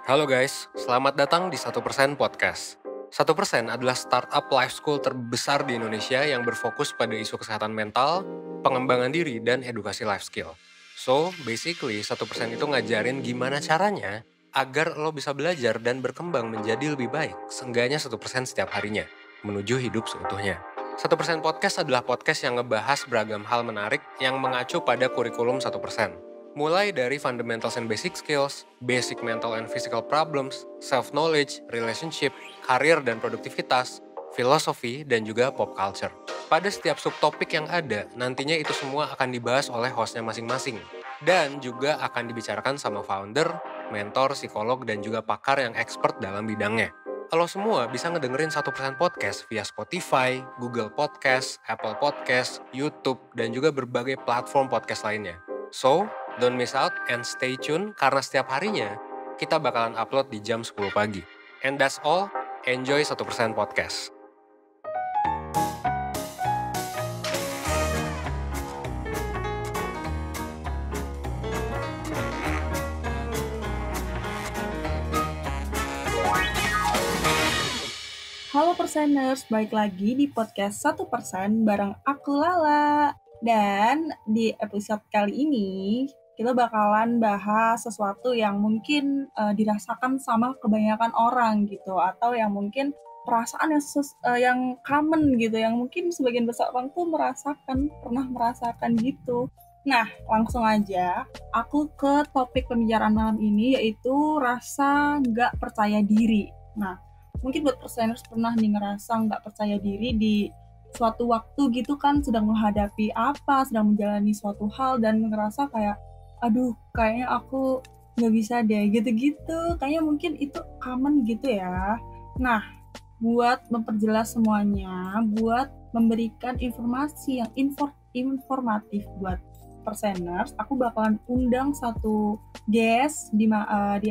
Halo guys, selamat datang di 1% Podcast. 1% adalah startup life school terbesar di Indonesia yang berfokus pada isu kesehatan mental, pengembangan diri, dan edukasi life skill. So, basically 1% itu ngajarin gimana caranya agar lo bisa belajar dan berkembang menjadi lebih baik, seenggaknya 1% setiap harinya, menuju hidup seutuhnya. 1% Podcast adalah podcast yang ngebahas beragam hal menarik yang mengacu pada kurikulum 1%. Mulai dari fundamentals and basic skills, basic mental and physical problems, self-knowledge, relationship, karir dan produktivitas, filosofi, dan juga pop culture. Pada setiap subtopik yang ada, nantinya itu semua akan dibahas oleh hostnya masing-masing. Dan juga akan dibicarakan sama founder, mentor, psikolog, dan juga pakar yang expert dalam bidangnya. Lo semua bisa ngedengerin 1% Podcast via Spotify, Google Podcast, Apple Podcast, YouTube, dan juga berbagai platform podcast lainnya. So, don't miss out and stay tune karena setiap harinya kita bakalan upload di jam 10 pagi. And that's all, enjoy 1% Podcast. Halo Perseners, balik lagi di podcast 1% bareng aku Lala. Dan di episode kali ini, kita bakalan bahas sesuatu yang mungkin dirasakan sama kebanyakan orang gitu. Atau yang mungkin perasaan yang common gitu, yang mungkin sebagian besar orang tuh pernah merasakan gitu. Nah, langsung aja aku ke topik pembicaraan malam ini, yaitu rasa nggak percaya diri. Nah, mungkin buat perseners pernah nih ngerasa nggak percaya diri di suatu waktu gitu kan, sedang menghadapi apa, sedang menjalani suatu hal dan ngerasa kayak, aduh kayaknya aku nggak bisa deh gitu-gitu. Kayaknya mungkin itu common gitu ya. Nah, buat memperjelas semuanya, buat memberikan informasi yang informatif buat perseners, aku bakalan undang satu guest di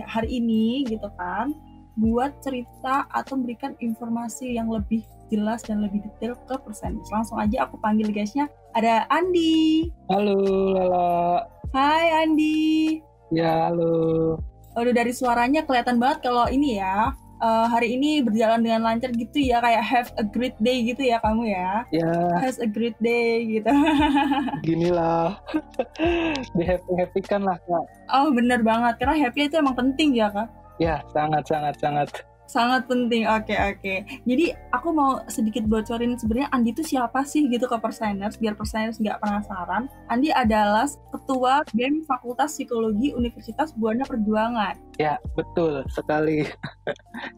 hari ini gitu kan, buat cerita atau memberikan informasi yang lebih jelas dan lebih detail ke perseners. Langsung aja aku panggil guysnya. Ada Andi. Halo Lala. Hai Andi. Ya, halo. Udah dari suaranya kelihatan banget kalau ini ya, hari ini berjalan dengan lancar gitu ya, kayak have a great day gitu ya kamu ya. Ya. Has a great day gitu. Ginilah. Di happy kan lah Kak. Oh bener banget, karena happy itu emang penting ya Kak. Ya, sangat. Sangat penting, oke. Jadi aku mau sedikit bocorin sebenarnya Andi itu siapa sih gitu ke perseners, biar perseners nggak penasaran. Andi adalah Ketua BEM Fakultas Psikologi Universitas Buana Perjuangan. Ya, betul sekali.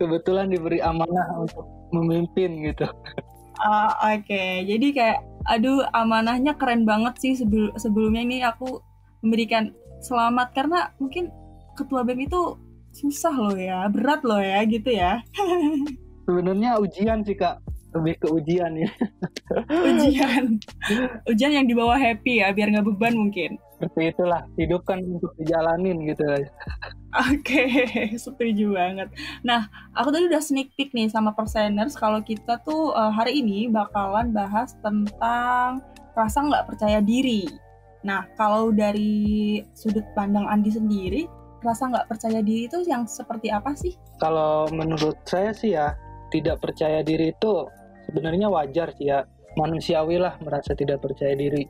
Kebetulan diberi amanah untuk memimpin gitu. Oke. Jadi kayak, aduh amanahnya keren banget sih. Sebelumnya ini aku memberikan selamat karena mungkin Ketua BEM itu susah loh ya, berat loh ya gitu ya. Sebenarnya ujian sih Kak, lebih ke ujian ya. Ujian yang dibawa happy ya, biar nggak beban mungkin. Seperti itulah, hidup kan untuk dijalanin gitu. Oke, setuju banget. Nah, aku tadi udah sneak peek nih sama perseners kalau kita tuh hari ini bakalan bahas tentang rasa nggak percaya diri. Nah, kalau dari sudut pandang Andi sendiri, rasa nggak percaya diri itu yang seperti apa sih? Kalau menurut saya sih ya, tidak percaya diri itu sebenarnya wajar sih ya. Manusiawi lah merasa tidak percaya diri.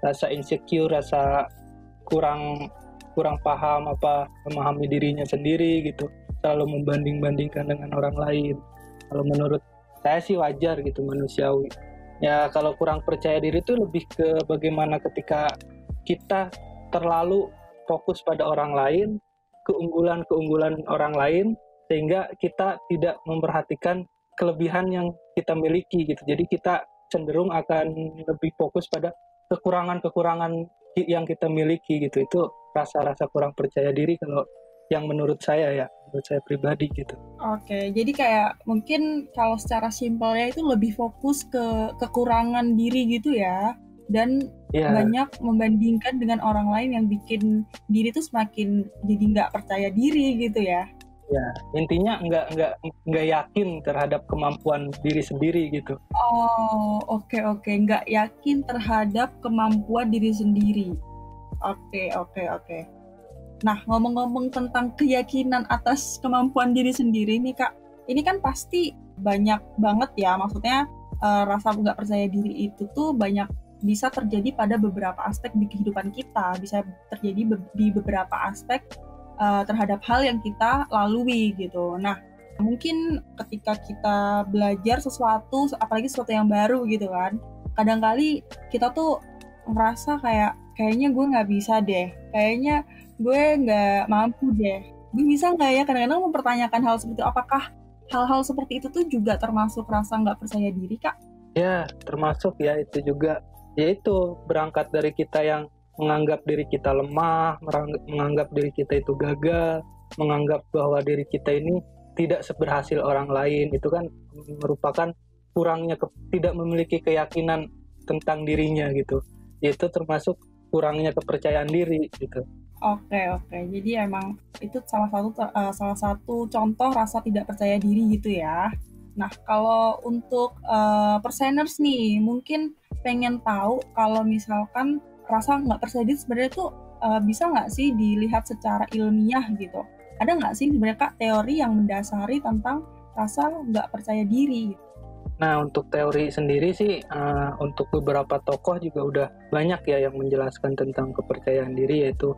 Rasa insecure, rasa kurang paham memahami dirinya sendiri gitu. Selalu membanding-bandingkan dengan orang lain. Kalau menurut saya sih wajar gitu, manusiawi. Ya kalau kurang percaya diri itu lebih ke bagaimana ketika kita terlalu fokus pada orang lain, keunggulan orang lain, sehingga kita tidak memperhatikan kelebihan yang kita miliki gitu. Jadi kita cenderung akan lebih fokus pada kekurangan yang kita miliki gitu. Itu rasa-rasa kurang percaya diri kalau yang menurut saya pribadi gitu. Oke, jadi kayak mungkin kalau secara simpelnya itu lebih fokus ke kekurangan diri gitu ya. Dan banyak membandingkan dengan orang lain yang bikin diri tuh semakin jadi nggak percaya diri gitu ya. Ya, intinya nggak yakin terhadap kemampuan diri sendiri gitu. Oh, oke. Nggak yakin terhadap kemampuan diri sendiri. Oke. Nah, ngomong-ngomong tentang keyakinan atas kemampuan diri sendiri nih Kak, ini kan pasti banyak banget ya, maksudnya rasa nggak percaya diri itu tuh banyak bisa terjadi pada beberapa aspek di kehidupan kita, bisa terjadi di beberapa aspek terhadap hal yang kita lalui gitu. Nah, mungkin ketika kita belajar sesuatu, apalagi sesuatu yang baru gitu kan, kadang-kali kita tuh ngerasa kayaknya gue nggak bisa deh, kayaknya gue nggak mampu deh. Gue bisa nggak ya? Kadang-kadang mempertanyakan hal seperti itu. Apakah hal-hal seperti itu tuh juga termasuk rasa nggak percaya diri, Kak? Ya, termasuk ya itu juga. Yaitu berangkat dari kita yang menganggap diri kita lemah, menganggap diri kita itu gagal, menganggap bahwa diri kita ini tidak seberhasil orang lain. Itu kan merupakan kurangnya, tidak memiliki keyakinan tentang dirinya gitu. Itu termasuk kurangnya kepercayaan diri gitu. Oke. Jadi emang itu salah satu contoh rasa tidak percaya diri gitu ya. Nah, kalau untuk perseners nih, mungkin pengen tahu kalau misalkan rasa nggak percaya diri sebenarnya tuh bisa nggak sih dilihat secara ilmiah gitu? Ada nggak sih sebenarnya Kak teori yang mendasari tentang rasa nggak percaya diri? Nah, untuk teori sendiri sih, untuk beberapa tokoh juga udah banyak ya yang menjelaskan tentang kepercayaan diri, yaitu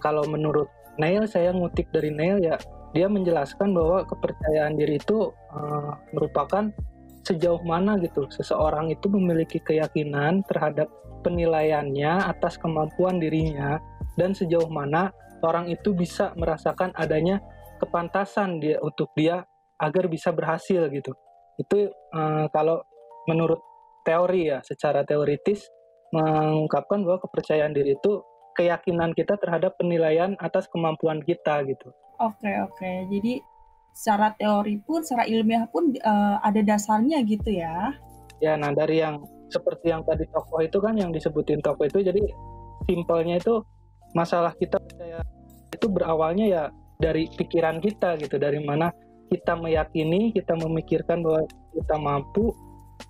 kalau menurut Neil, saya ngutip dari Neil ya, dia menjelaskan bahwa kepercayaan diri itu merupakan sejauh mana gitu seseorang itu memiliki keyakinan terhadap penilaiannya atas kemampuan dirinya, dan sejauh mana orang itu bisa merasakan adanya kepantasan untuk dia agar bisa berhasil gitu. Itu kalau menurut teori ya, secara teoritis mengungkapkan bahwa kepercayaan diri itu keyakinan kita terhadap penilaian atas kemampuan kita gitu. Oke. Jadi secara teori pun, secara ilmiah pun ada dasarnya gitu ya. Ya, nah dari yang seperti yang tadi tokoh itu kan, yang disebutin tokoh itu, jadi simpelnya itu masalah kita percaya itu berawalnya ya dari pikiran kita gitu, dari mana kita meyakini, kita memikirkan bahwa kita mampu,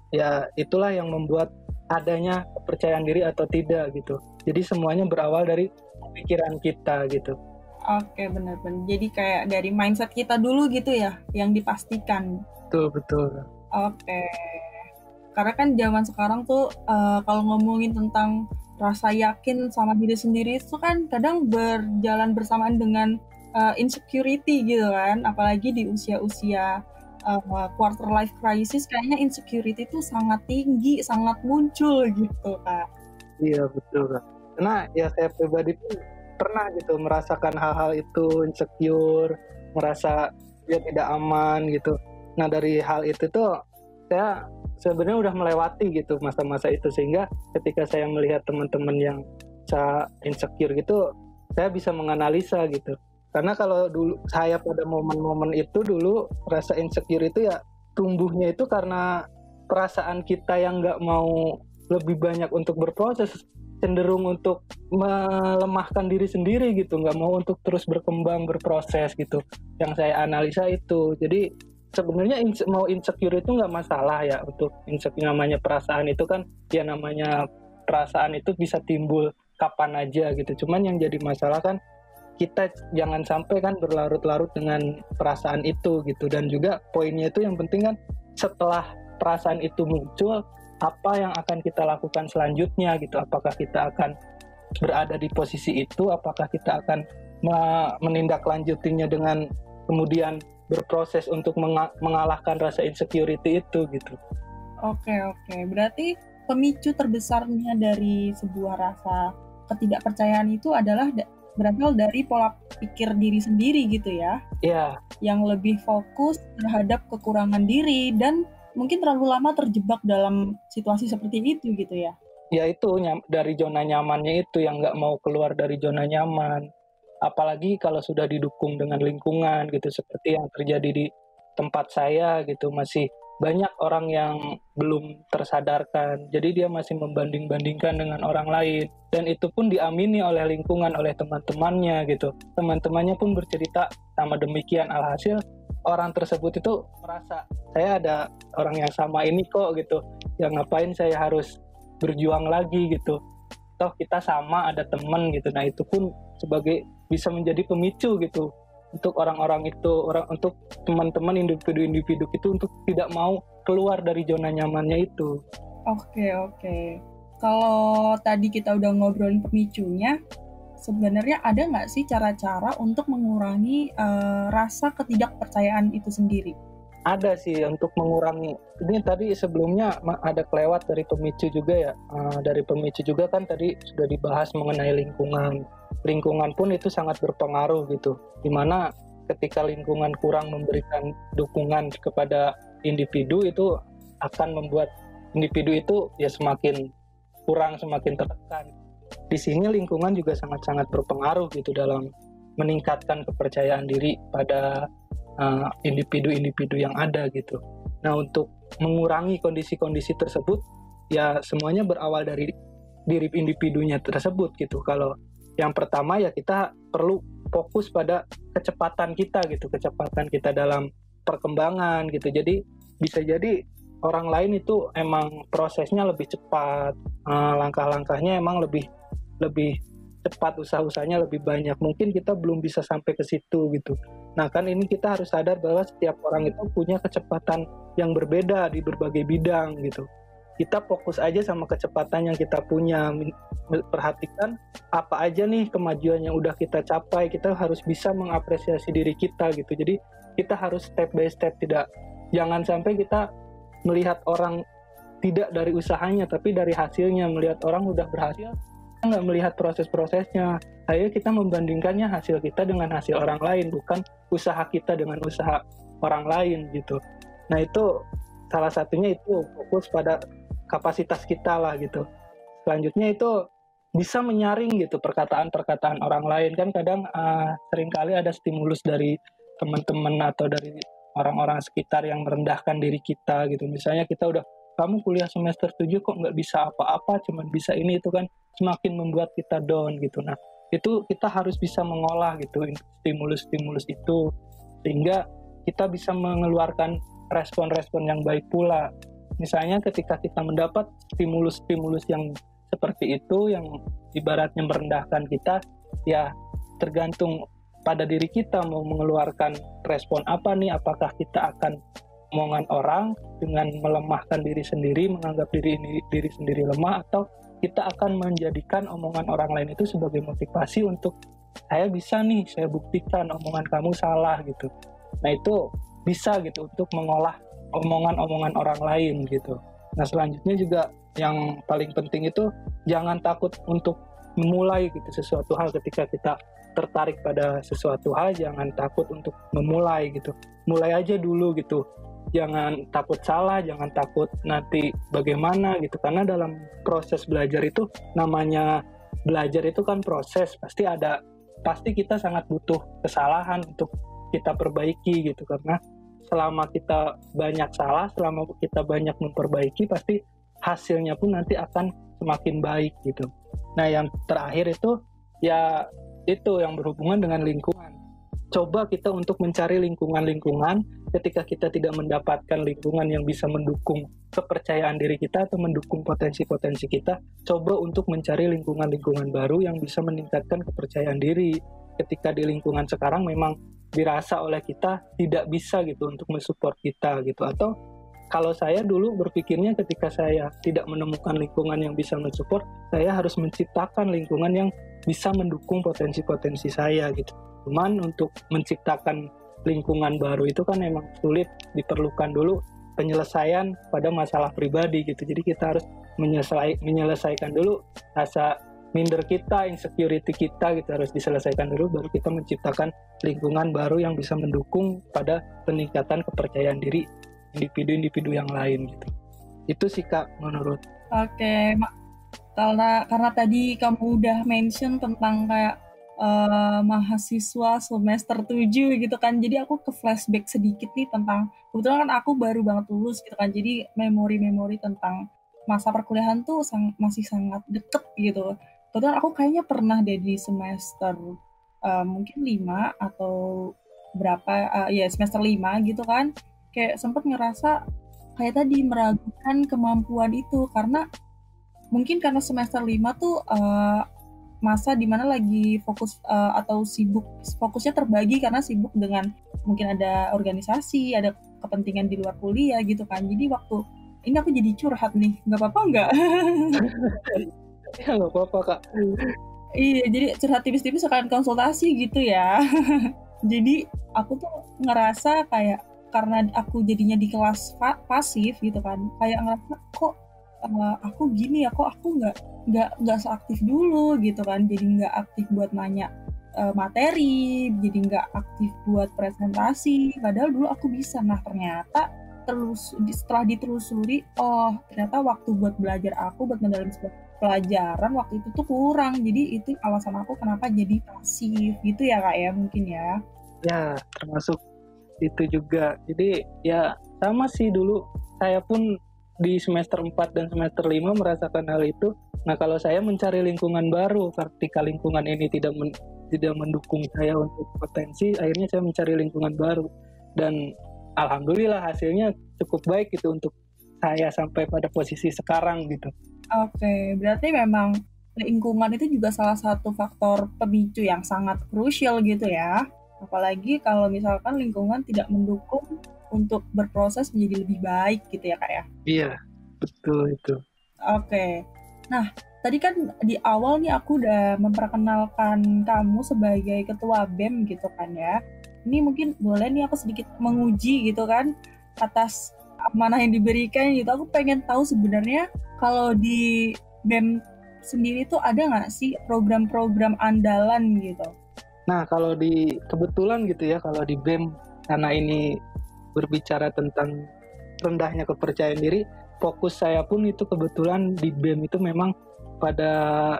ya itulah yang membuat adanya kepercayaan diri atau tidak gitu. Jadi semuanya berawal dari pikiran kita gitu. Oke, benar. Jadi kayak dari mindset kita dulu gitu ya, yang dipastikan. Betul. Oke. Karena kan zaman sekarang tuh kalau ngomongin tentang rasa yakin sama diri sendiri itu kan kadang berjalan bersamaan dengan insecurity gitu kan, apalagi di usia-usia quarter life crisis, kayaknya insecurity itu sangat tinggi, sangat muncul gitu Kak. Iya, betul Kak. Karena ya saya pribadi pun pernah gitu merasakan hal-hal itu, insecure, merasa dia tidak aman gitu. Nah dari hal itu tuh saya sebenarnya udah melewati gitu masa-masa itu, sehingga ketika saya melihat teman-teman yang insecure gitu, saya bisa menganalisa gitu. Karena kalau dulu saya pada momen-momen itu dulu rasa insecure itu ya tumbuhnya itu karena perasaan kita yang nggak mau lebih banyak untuk berproses, cenderung untuk melemahkan diri sendiri gitu, nggak mau untuk terus berkembang, berproses gitu. Yang saya analisa itu. Jadi sebenarnya mau insecure itu nggak masalah ya, untuk insecure, namanya perasaan itu kan, ya namanya perasaan itu bisa timbul kapan aja gitu. Cuman yang jadi masalah kan kita jangan sampai kan berlarut-larut dengan perasaan itu gitu. Dan juga poinnya itu yang penting kan, setelah perasaan itu muncul, apa yang akan kita lakukan selanjutnya gitu. Apakah kita akan berada di posisi itu, apakah kita akan menindaklanjutinya dengan kemudian berproses untuk mengalahkan rasa insecurity itu gitu. Oke. Berarti pemicu terbesarnya dari sebuah rasa ketidakpercayaan itu adalah berasal dari pola pikir diri sendiri gitu ya. Iya. Yang lebih fokus terhadap kekurangan diri dan mungkin terlalu lama terjebak dalam situasi seperti itu gitu ya. Ya itu dari zona nyamannya itu, yang nggak mau keluar dari zona nyaman. Apalagi kalau sudah didukung dengan lingkungan gitu, seperti yang terjadi di tempat saya gitu, masih banyak orang yang belum tersadarkan. Jadi dia masih membanding-bandingkan dengan orang lain, dan itu pun diamini oleh lingkungan, oleh teman-temannya gitu. Teman-temannya pun bercerita sama demikian. Alhasil orang tersebut itu merasa, saya ada orang yang sama ini kok gitu, ya ngapain saya harus berjuang lagi gitu, toh kita sama, ada teman gitu. Nah itu pun sebagai bisa menjadi pemicu gitu untuk orang-orang itu, untuk teman-teman individu-individu itu untuk tidak mau keluar dari zona nyamannya itu. Oke. Kalau tadi kita udah ngobrolin pemicunya, sebenarnya ada nggak sih cara-cara untuk mengurangi rasa ketidakpercayaan itu sendiri? Ada sih untuk mengurangi. Ini tadi sebelumnya ada kelewat dari pemicu juga ya. Dari pemicu juga kan tadi sudah dibahas mengenai lingkungan. Lingkungan pun itu sangat berpengaruh gitu. Dimana ketika lingkungan kurang memberikan dukungan kepada individu, itu akan membuat individu itu ya semakin kurang, semakin tertekan. Di sini lingkungan juga sangat-sangat berpengaruh gitu dalam meningkatkan kepercayaan diri pada individu-individu yang ada gitu. Nah, untuk mengurangi kondisi-kondisi tersebut, ya semuanya berawal dari diri individunya tersebut gitu. Kalau yang pertama ya kita perlu fokus pada kecepatan kita gitu, kecepatan kita dalam perkembangan gitu. Jadi bisa jadi orang lain itu emang prosesnya lebih cepat, langkah-langkahnya emang lebih cepat, usaha-usahanya lebih banyak. Mungkin kita belum bisa sampai ke situ gitu. Nah kan ini kita harus sadar bahwa setiap orang itu punya kecepatan yang berbeda di berbagai bidang gitu. Kita fokus aja sama kecepatan yang kita punya. Perhatikan apa aja nih kemajuan yang udah kita capai. Kita harus bisa mengapresiasi diri kita gitu. Jadi kita harus step by step, jangan sampai kita melihat orang tidak dari usahanya tapi dari hasilnya. Melihat orang udah berhasil, nggak melihat proses-prosesnya. Akhirnya kita membandingkannya hasil kita dengan hasil orang lain, bukan usaha kita dengan usaha orang lain gitu. Nah itu salah satunya itu fokus pada kapasitas kita lah gitu. Selanjutnya itu bisa menyaring gitu perkataan-perkataan orang lain. Kan kadang seringkali ada stimulus dari teman-teman atau dari orang-orang sekitar yang merendahkan diri kita gitu. Misalnya kita udah, kamu kuliah semester 7 kok nggak bisa apa-apa, cuman bisa ini, itu kan semakin membuat kita down gitu. Nah itu kita harus bisa mengolah gitu stimulus-stimulus itu, sehingga kita bisa mengeluarkan respon-respon yang baik pula. Misalnya ketika kita mendapat stimulus-stimulus yang seperti itu, yang ibaratnya merendahkan kita, ya tergantung pada diri kita mau mengeluarkan respon apa nih. Apakah kita akan omongan orang dengan melemahkan diri sendiri, menganggap diri sendiri lemah, atau kita akan menjadikan omongan orang lain itu sebagai motivasi untuk saya bisa nih, saya buktikan omongan kamu salah gitu. Nah itu bisa gitu untuk mengolah omongan-omongan orang lain gitu. Nah selanjutnya juga yang paling penting itu jangan takut untuk memulai gitu sesuatu hal. Ketika kita tertarik pada sesuatu hal, jangan takut untuk memulai gitu. Mulai aja dulu gitu. Jangan takut salah, jangan takut nanti bagaimana gitu. Karena dalam proses belajar itu, namanya belajar itu kan proses, pasti kita sangat butuh kesalahan untuk kita perbaiki gitu. Karena selama kita banyak salah, selama kita banyak memperbaiki, pasti hasilnya pun nanti akan semakin baik gitu. Nah yang terakhir itu ya itu yang berhubungan dengan lingkungan. Coba kita untuk mencari lingkungan-lingkungan ketika kita tidak mendapatkan lingkungan yang bisa mendukung kepercayaan diri kita atau mendukung potensi-potensi kita, coba untuk mencari lingkungan-lingkungan baru yang bisa meningkatkan kepercayaan diri. Ketika di lingkungan sekarang memang dirasa oleh kita tidak bisa gitu untuk mensupport kita gitu. Atau kalau saya dulu berpikirnya ketika saya tidak menemukan lingkungan yang bisa mensupport, saya harus menciptakan lingkungan yang bisa mendukung potensi-potensi saya gitu. Cuman untuk menciptakan lingkungan baru itu kan memang sulit, diperlukan dulu penyelesaian pada masalah pribadi gitu. Jadi kita harus menyelesaikan dulu rasa minder kita, insecurity kita gitu, harus diselesaikan dulu, baru kita menciptakan lingkungan baru yang bisa mendukung pada peningkatan kepercayaan diri individu-individu yang lain gitu. Itu sih Kak menurut. Oke, karena tadi kamu udah mention tentang kayak mahasiswa semester 7 gitu kan, jadi aku ke flashback sedikit nih tentang, kebetulan kan aku baru banget lulus gitu kan, jadi memori-memori tentang masa perkuliahan tuh masih sangat deket gitu. Kebetulan aku kayaknya pernah deh di semester mungkin 5 atau berapa, ya semester 5 gitu kan, kayak sempat ngerasa kayak tadi meragukan kemampuan itu, karena mungkin karena semester 5 tuh masa dimana lagi fokus atau sibuk, fokusnya terbagi karena sibuk dengan mungkin ada organisasi, ada kepentingan di luar kuliah gitu kan. Jadi waktu ini aku jadi curhat nih, nggak apa-apa nggak? Ya nggak apa-apa Kak. Iya, jadi curhat tipis-tipis sekalian konsultasi gitu ya. Jadi aku tuh ngerasa kayak karena aku jadinya di kelas pasif gitu kan, kayak ngerasa kok aku gini ya, kok aku nggak seaktif dulu gitu kan, jadi nggak aktif buat nanya materi, jadi nggak aktif buat presentasi, padahal dulu aku bisa. Nah ternyata setelah ditelusuri, oh ternyata waktu buat belajar aku buat mendalami sebuah pelajaran waktu itu tuh kurang, jadi itu alasan aku kenapa jadi pasif gitu ya Kak ya, mungkin ya. Ya, termasuk itu juga. Jadi ya sama sih, dulu saya pun di semester 4 dan semester 5 merasakan hal itu. Nah, kalau saya mencari lingkungan baru, ketika lingkungan ini tidak mendukung saya untuk potensi, akhirnya saya mencari lingkungan baru. Dan alhamdulillah hasilnya cukup baik gitu untuk saya sampai pada posisi sekarang gitu. Oke, berarti memang lingkungan itu juga salah satu faktor pemicu yang sangat krusial gitu ya. Apalagi kalau misalkan lingkungan tidak mendukung untuk berproses menjadi lebih baik gitu ya Kak ya. Iya, betul itu. Oke, nah tadi kan di awal nih aku udah memperkenalkan kamu sebagai ketua BEM gitu kan ya. Ini mungkin boleh nih aku sedikit menguji gitu kan atas amanah yang diberikan gitu. Aku pengen tahu sebenarnya kalau di BEM sendiri tuh ada nggak sih program-program andalan gitu? Nah, kalau kebetulan gitu ya, kalau di BEM, karena ini berbicara tentang rendahnya kepercayaan diri, fokus saya pun itu kebetulan di BEM itu memang pada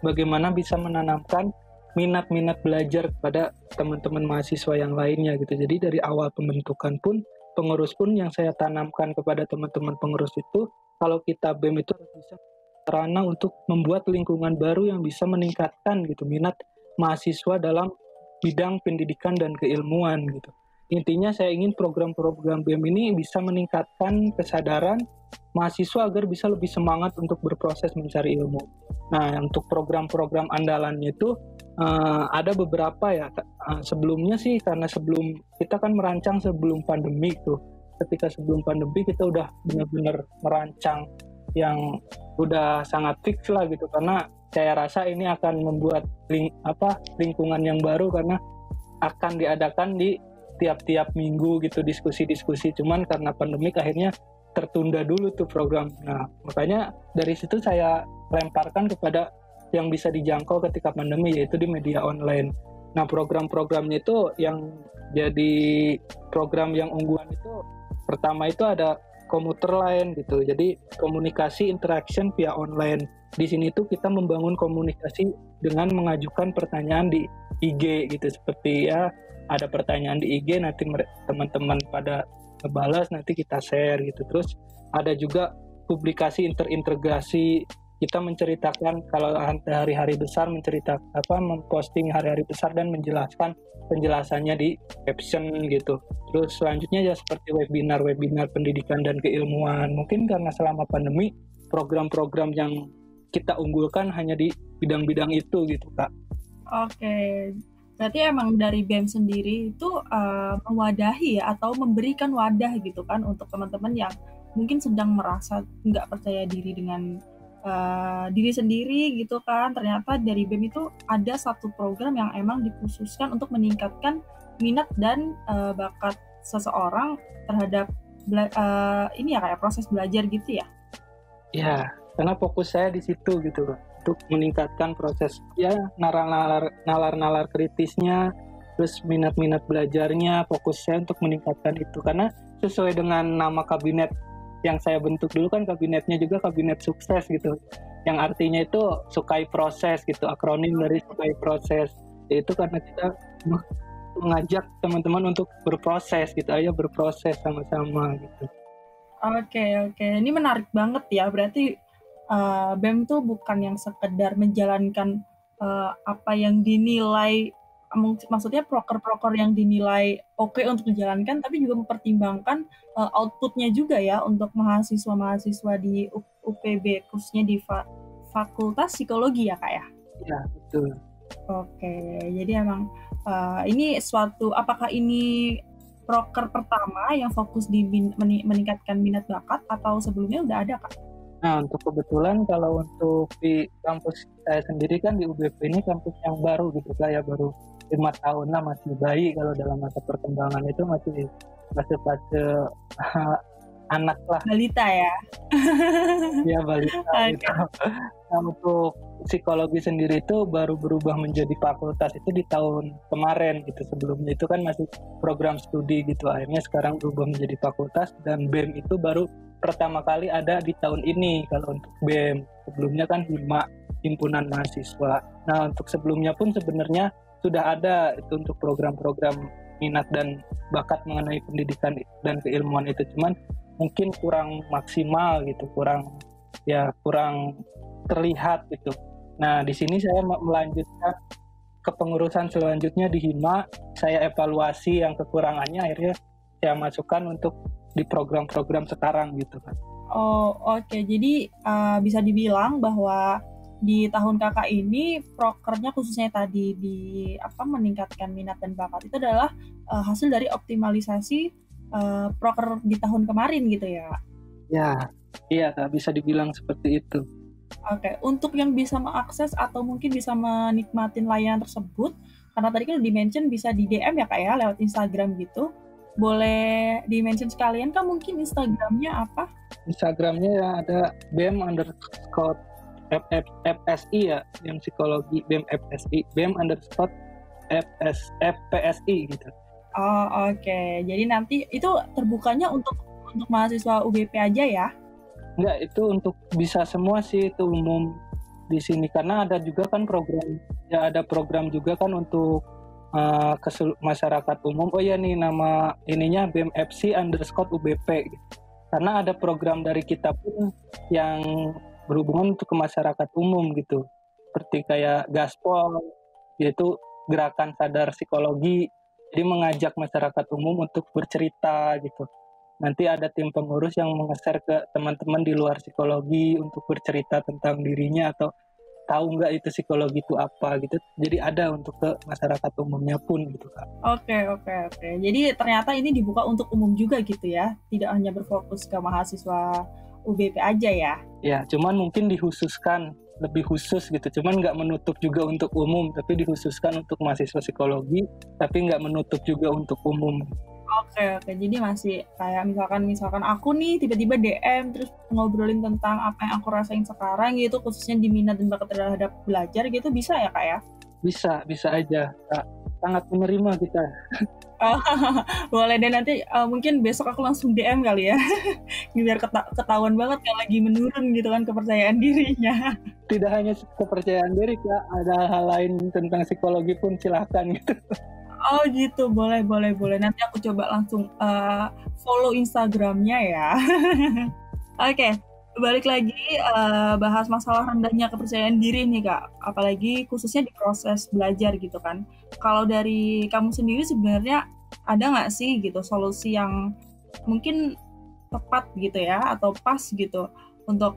bagaimana bisa menanamkan minat-minat belajar kepada teman-teman mahasiswa yang lainnya gitu. Jadi dari awal pembentukan pun, pengurus pun yang saya tanamkan kepada teman-teman pengurus itu, kalau kita BEM itu bisa sarana untuk membuat lingkungan baru yang bisa meningkatkan gitu minat mahasiswa dalam bidang pendidikan dan keilmuan gitu. Intinya saya ingin program-program BEM ini bisa meningkatkan kesadaran mahasiswa agar bisa lebih semangat untuk berproses mencari ilmu. Nah, untuk program-program andalannya itu ada beberapa ya. Sebelumnya sih, karena sebelum kita kan merancang sebelum pandemi tuh. Ketika sebelum pandemi kita udah benar-benar merancang yang udah sangat fix lah gitu, karena saya rasa ini akan membuat lingkungan yang baru, karena akan diadakan di tiap-tiap minggu gitu diskusi-diskusi. Cuman karena pandemik akhirnya tertunda dulu tuh program. Nah, makanya dari situ saya lemparkan kepada yang bisa dijangkau ketika pandemi, yaitu di media online. Nah, program-programnya itu yang jadi program yang unggulan itu, pertama itu ada komuter lain gitu. Jadi komunikasi interaction via online. Di sini tuh kita membangun komunikasi dengan mengajukan pertanyaan di IG gitu, seperti ya ada pertanyaan di IG, nanti teman-teman pada ngebalas, nanti kita share gitu. Terus ada juga publikasi interintegrasi, kita menceritakan kalau hari-hari besar, memposting hari-hari besar dan menjelaskan penjelasannya di caption gitu. Terus selanjutnya ya seperti webinar pendidikan dan keilmuan. Mungkin karena selama pandemi program-program yang kita unggulkan hanya di bidang-bidang itu gitu Kak. Oke, berarti emang dari BEM sendiri itu mewadahi ya, atau memberikan wadah gitu kan untuk teman-teman yang mungkin sedang merasa nggak percaya diri dengan diri sendiri gitu kan. Ternyata dari BEM itu ada satu program yang emang dikhususkan untuk meningkatkan minat dan bakat seseorang terhadap ini ya kayak proses belajar gitu ya. Ya, karena fokus saya di situ gitu Pak, untuk meningkatkan proses ya nalar kritisnya, terus minat-minat belajarnya, fokus saya untuk meningkatkan itu. Karena sesuai dengan nama kabinet yang saya bentuk dulu kan, kabinetnya juga kabinet sukses gitu, yang artinya itu sukai proses gitu, akronim dari sukai proses. Itu karena kita mengajak teman-teman untuk berproses gitu, ayo berproses sama-sama gitu. Oke, ini menarik banget ya. Berarti BEM tuh bukan yang sekedar menjalankan apa yang dinilai, maksudnya proker-proker yang dinilai oke untuk dijalankan, tapi juga mempertimbangkan outputnya juga ya untuk mahasiswa-mahasiswa di UPB, khususnya di Fakultas Psikologi ya Kak ya? Ya, betul. Oke, jadi emang ini apakah ini proker pertama yang fokus di meningkatkan minat bakat atau sebelumnya udah ada Kak? Nah, untuk kebetulan kalau untuk di kampus saya sendiri kan di UBP ini kampus yang baru gitu Kak, baru 5 tahun lah, masih bayi kalau dalam masa perkembangan itu masih fase anak lah. Balita ya? Ya, balita gitu. Nah, untuk psikologi sendiri itu baru berubah menjadi fakultas itu di tahun kemarin gitu. Sebelumnya itu kan masih program studi gitu. Akhirnya sekarang berubah menjadi fakultas, dan BEM itu baru pertama kali ada di tahun ini kalau untuk BEM. Sebelumnya kan himpunan mahasiswa. Nah, untuk sebelumnya pun sebenarnya sudah ada itu untuk program-program minat dan bakat mengenai pendidikan dan keilmuan itu, cuman mungkin kurang maksimal gitu, kurang terlihat gitu. Nah, di sini saya melanjutkan kepengurusan selanjutnya di HIMA, saya evaluasi yang kekurangannya, akhirnya saya masukkan untuk di program-program sekarang gitu kan. Oh, oke. Jadi bisa dibilang bahwa di tahun kakak ini prokernya khususnya tadi di meningkatkan minat dan bakat itu adalah hasil dari optimalisasi proker di tahun kemarin gitu ya? Ya, iya Kak, bisa dibilang seperti itu. Oke, untuk yang bisa mengakses atau mungkin bisa menikmatin layanan tersebut, karena tadi kan di-mention bisa di DM ya Kak ya, lewat Instagram gitu. Boleh di-mention sekalian Kak, mungkin Instagramnya apa? Instagramnya ya ada BEM_FSI ya, yang psikologi BEM FSI, BEM_FPSI gitu. Oh, oke. Jadi nanti itu terbukanya untuk mahasiswa UBP aja ya? Enggak, itu untuk bisa semua sih, itu umum di sini, karena ada juga kan ada program juga kan untuk masyarakat umum. Oh ya nih, nama ininya BEM_FSI_UBP gitu. Karena ada program dari kita pun yang berhubungan untuk ke masyarakat umum gitu, seperti kayak Gaspol, yaitu Gerakan Sadar Psikologi. Jadi mengajak masyarakat umum untuk bercerita gitu. Nanti ada tim pengurus yang meng-share ke teman-teman di luar psikologi untuk bercerita tentang dirinya atau tahu nggak itu psikologi itu apa gitu. Jadi ada untuk ke masyarakat umumnya pun gitu Kak. Oke. Jadi ternyata ini dibuka untuk umum juga gitu ya? Tidak hanya berfokus ke mahasiswa UBP aja ya? Ya, cuman mungkin dikhususkan lebih khusus gitu, cuman nggak menutup juga untuk umum, tapi dikhususkan untuk mahasiswa psikologi, tapi nggak menutup juga untuk umum. Oke, jadi masih kayak misalkan aku nih tiba-tiba DM terus ngobrolin tentang apa yang aku rasain sekarang gitu, khususnya di minat dan bakat terhadap belajar gitu, bisa ya Kak ya? Bisa aja Kak, sangat menerima kita. Boleh deh, nanti mungkin besok aku langsung DM kali ya. Biar ketahuan banget kalau lagi menurun gitu kan kepercayaan dirinya. Tidak hanya kepercayaan diri Kak, ada hal lain tentang psikologi pun silahkan gitu. Oh gitu, boleh. Nanti aku coba langsung follow Instagramnya ya. Oke, balik lagi bahas masalah rendahnya kepercayaan diri nih Kak. Apalagi khususnya di proses belajar gitu kan. Kalau dari kamu sendiri sebenarnya ada nggak sih gitu solusi yang mungkin tepat gitu ya atau pas gitu untuk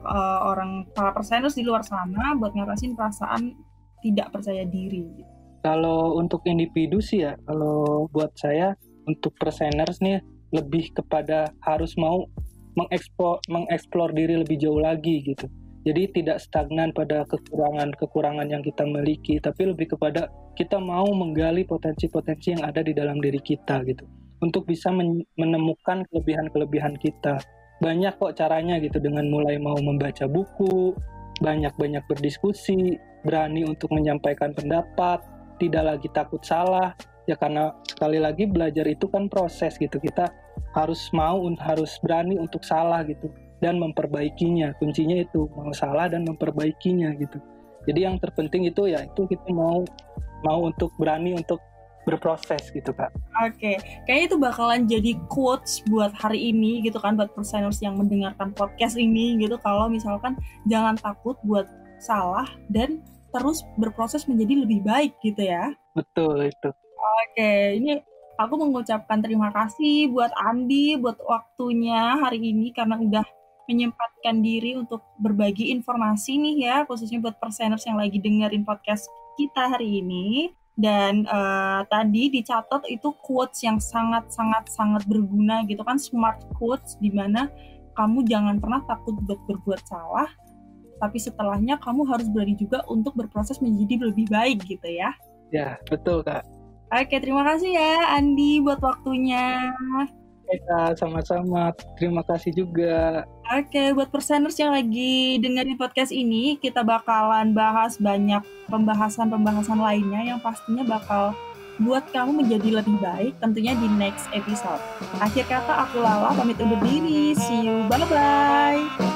para perseners di luar sana buat ngatasin perasaan tidak percaya diri gitu? Kalau untuk individu sih ya, kalau buat saya untuk perseners nih lebih kepada harus mau mengeksplor diri lebih jauh lagi gitu. Jadi tidak stagnan pada kekurangan yang kita miliki, tapi lebih kepada kita mau menggali potensi-potensi yang ada di dalam diri kita gitu. Untuk bisa menemukan kelebihan-kelebihan kita. Banyak kok caranya gitu, dengan mulai mau membaca buku, banyak-banyak berdiskusi, berani untuk menyampaikan pendapat, tidak lagi takut salah, ya karena sekali lagi belajar itu kan proses gitu, kita harus berani untuk salah gitu dan memperbaikinya. Kuncinya itu mau salah dan memperbaikinya gitu. Jadi yang terpenting itu ya itu kita mau untuk berani untuk berproses gitu Kak. Oke, kayaknya itu bakalan jadi quotes buat hari ini gitu kan, buat perseners yang mendengarkan podcast ini gitu, kalau misalkan jangan takut buat salah dan terus berproses menjadi lebih baik gitu ya. Betul itu. Oke, ini aku mengucapkan terima kasih buat Andi buat waktunya hari ini karena udah menyempatkan diri untuk berbagi informasi nih ya, khususnya buat perseners yang lagi dengerin podcast kita hari ini. Dan tadi dicatat itu quotes yang sangat berguna gitu kan, smart quotes, di mana kamu jangan pernah takut buat berbuat salah, tapi setelahnya kamu harus berani juga untuk berproses menjadi lebih baik gitu ya. Ya, betul Kak. Oke, terima kasih ya Andi buat waktunya. Oke Kak, sama-sama. Terima kasih juga. Oke, buat perseners yang lagi dengerin podcast ini, kita bakalan bahas banyak pembahasan lainnya yang pastinya bakal buat kamu menjadi lebih baik, tentunya di next episode. Akhir kata, aku Lala pamit undur diri. See you, bye-bye.